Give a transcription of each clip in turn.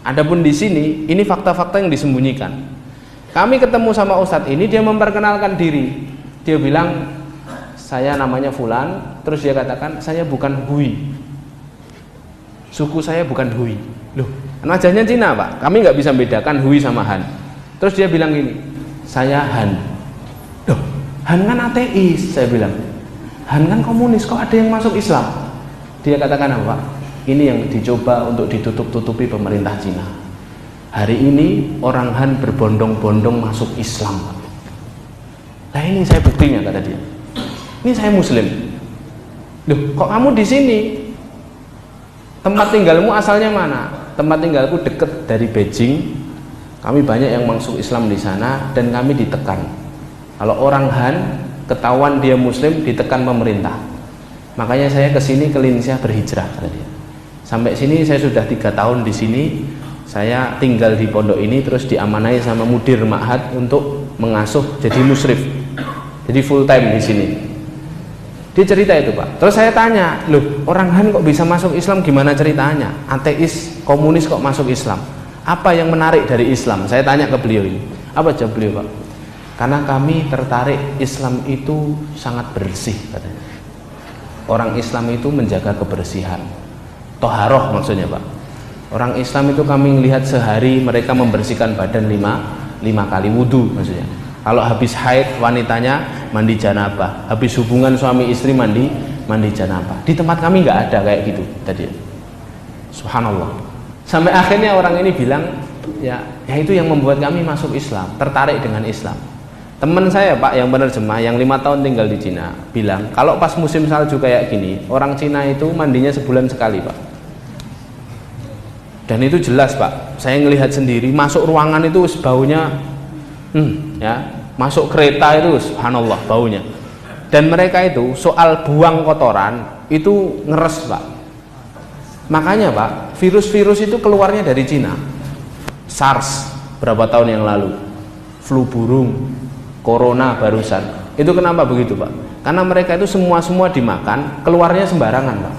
Adapun di sini, ini fakta-fakta yang disembunyikan. Kami ketemu sama Ustadz ini, dia memperkenalkan diri. Dia bilang, saya namanya Fulan. Terus dia katakan, saya bukan Hui. Suku saya bukan Hui. Loh, wajahnya Cina Pak. Kami nggak bisa bedakan Hui sama Han. Terus dia bilang gini, saya Han. Loh, Han kan ateis. Saya bilang, Han kan komunis, kok ada yang masuk Islam? Dia katakan apa Pak? Ini yang dicoba untuk ditutup-tutupi pemerintah Cina. Hari ini orang Han berbondong-bondong masuk Islam. Nah ini saya buktinya, kata dia. Ini saya Muslim. Loh, kok kamu di sini? Tempat tinggalmu asalnya mana? Tempat tinggalku dekat dari Beijing. Kami banyak yang masuk Islam di sana dan kami ditekan. Kalau orang Han ketahuan dia Muslim, ditekan pemerintah. Makanya saya ke sini ke Linsia berhijrah, kata dia. Sampai sini saya sudah 3 tahun di sini. Saya tinggal di pondok ini, terus diamanai sama mudir ma'had untuk mengasuh jadi musyrif, jadi full time di sini. Dia cerita itu Pak. Terus saya tanya, loh orang Han kok bisa masuk Islam, gimana ceritanya? Ateis, komunis kok masuk Islam? Apa yang menarik dari Islam? Saya tanya ke beliau ini. Apa jawab beliau Pak? Karena kami tertarik Islam itu sangat bersih, katanya. Orang Islam itu menjaga kebersihan, toharoh maksudnya Pak. Orang Islam itu kami lihat sehari mereka membersihkan badan 5 kali wudu maksudnya. Kalau habis haid wanitanya mandi janabah, habis hubungan suami istri mandi janabah. Di tempat kami nggak ada kayak gitu tadi. Subhanallah. Sampai akhirnya orang ini bilang, ya itu yang membuat kami masuk Islam, tertarik dengan Islam. Teman saya Pak yang penerjemah yang 5 tahun tinggal di Cina bilang, kalau pas musim salju kayak gini, orang Cina itu mandinya sebulan sekali Pak. Dan itu jelas Pak, saya ngelihat sendiri, masuk ruangan itu baunya ya, masuk kereta itu subhanallah baunya. Dan mereka itu soal buang kotoran itu ngeres Pak. Makanya Pak, virus-virus itu keluarnya dari Cina. SARS berapa tahun yang lalu, flu burung, corona barusan. Itu kenapa begitu Pak? Karena mereka itu semua dimakan, keluarnya sembarangan Pak.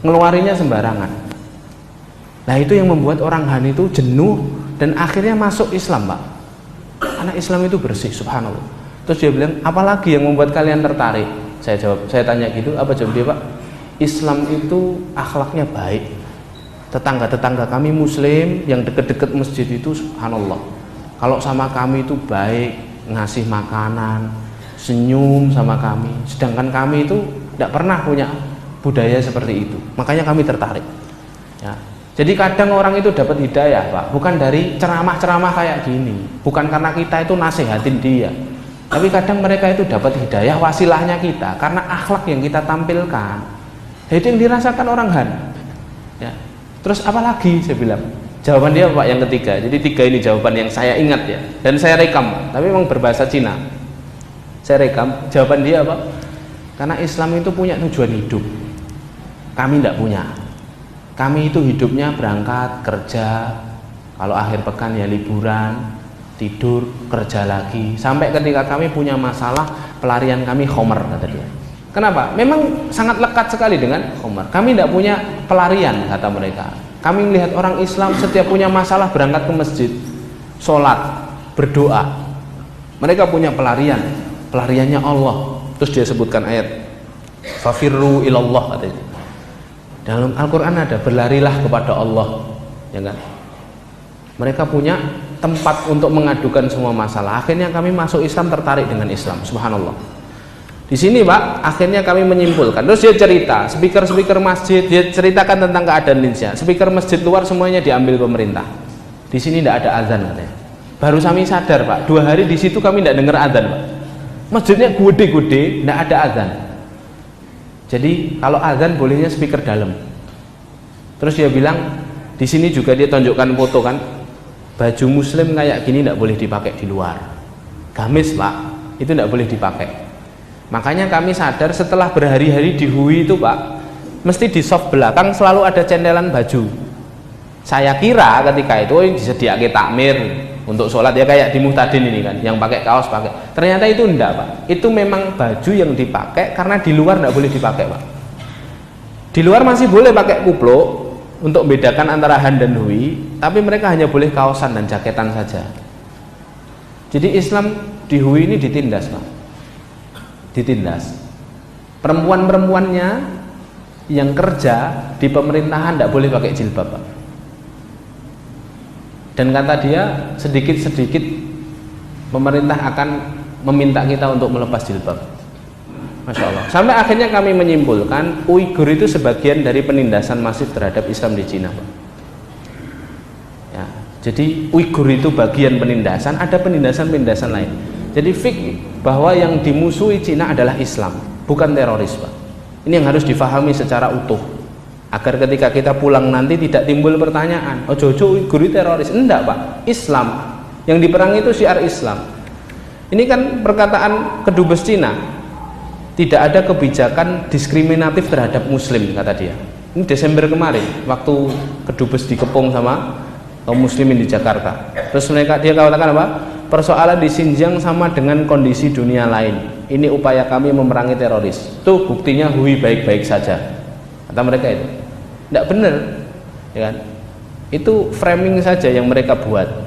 Ngeluarinya sembarangan. Nah itu yang membuat orang Han itu jenuh dan akhirnya masuk Islam Pak. Karena Islam itu bersih, subhanallah. Terus dia bilang, apalagi yang membuat kalian tertarik? Saya tanya gitu, apa jawab dia Pak? Islam itu akhlaknya baik. Tetangga-tetangga kami Muslim yang deket-deket masjid itu subhanallah, kalau sama kami itu baik, ngasih makanan, senyum sama kami. Sedangkan kami itu tidak pernah punya budaya seperti itu. Makanya kami tertarik ya. Jadi kadang orang itu dapat hidayah Pak, bukan dari ceramah-ceramah kayak gini, bukan karena kita itu nasihatin dia, tapi kadang mereka itu dapat hidayah wasilahnya kita karena akhlak yang kita tampilkan. Itu yang dirasakan orang Han ya. Terus apa lagi saya bilang? Jawaban dia Pak yang ketiga. Jadi 3 ini jawaban yang saya ingat ya, dan saya rekam Pak, tapi memang berbahasa Cina. Saya rekam jawaban dia Pak. Karena Islam itu punya tujuan hidup, kami tidak punya. Kami itu hidupnya berangkat kerja, kalau akhir pekan ya liburan, tidur, kerja lagi. Sampai ketika kami punya masalah, pelarian kami khomer, kata dia. Kenapa? Memang sangat lekat sekali dengan khomer. Kami tidak punya pelarian, kata mereka. Kami melihat orang Islam setiap punya masalah berangkat ke masjid, sholat, berdoa. Mereka punya pelarian, pelariannya Allah. Terus dia sebutkan ayat, fafirru ilallah, katanya. Dalam Al-Quran ada, berlarilah kepada Allah, ya kan? Mereka punya tempat untuk mengadukan semua masalah. Akhirnya kami masuk Islam, tertarik dengan Islam, subhanallah. Di sini Pak, akhirnya kami menyimpulkan. Terus dia cerita, speaker masjid, dia ceritakan tentang keadaan Indonesia. Speaker masjid luar semuanya diambil pemerintah. Di sini tidak ada azan katanya. Baru kami sadar Pak, 2 hari di situ kami tidak dengar azan Pak. Masjidnya gede-gede, tidak ada azan. Jadi kalau azan bolehnya speaker dalam. Terus dia bilang, di sini juga dia tunjukkan foto kan, baju Muslim kayak gini tidak boleh dipakai di luar. Gamis Pak, itu tidak boleh dipakai. Makanya kami sadar setelah berhari-hari di Hui itu Pak, mesti di soft belakang selalu ada cendelan baju. Saya kira ketika itu disediakan takmir untuk sholat ya kayak di Muhtadin ini kan, yang pakai kaos pakai. Ternyata itu enggak Pak, itu memang baju yang dipakai karena di luar enggak boleh dipakai Pak. Di luar masih boleh pakai kupluk, untuk membedakan antara Han dan Hui, tapi mereka hanya boleh kaosan dan jaketan saja. Jadi Islam di Hui ini ditindas, Pak. Ditindas. Perempuan-perempuannya yang kerja di pemerintahan tidak boleh pakai jilbab, Pak. Dan kata dia, sedikit-sedikit pemerintah akan meminta kita untuk melepas jilbab. Masya Allah. Sampai akhirnya kami menyimpulkan Uighur itu sebagian dari penindasan masif terhadap Islam di Cina, Pak. Ya, jadi Uighur itu bagian penindasan, ada penindasan-penindasan lain. Jadi fikih bahwa yang dimusuhi Cina adalah Islam, bukan teroris, Pak. Ini yang harus difahami secara utuh, agar ketika kita pulang nanti tidak timbul pertanyaan, oh jojo Uighur itu teroris. Enggak, Pak. Islam yang diperangi itu syiar Islam. Ini kan perkataan kedubes Cina, tidak ada kebijakan diskriminatif terhadap muslim, kata dia. Ini Desember kemarin waktu kedubes dikepung sama kaum muslimin di Jakarta. Terus dia katakan apa? Persoalan di Xinjiang sama dengan kondisi dunia lain. Ini upaya kami memerangi teroris. Tuh buktinya Hui baik-baik saja, kata mereka itu. Tidak benar, ya kan? Itu framing saja yang mereka buat.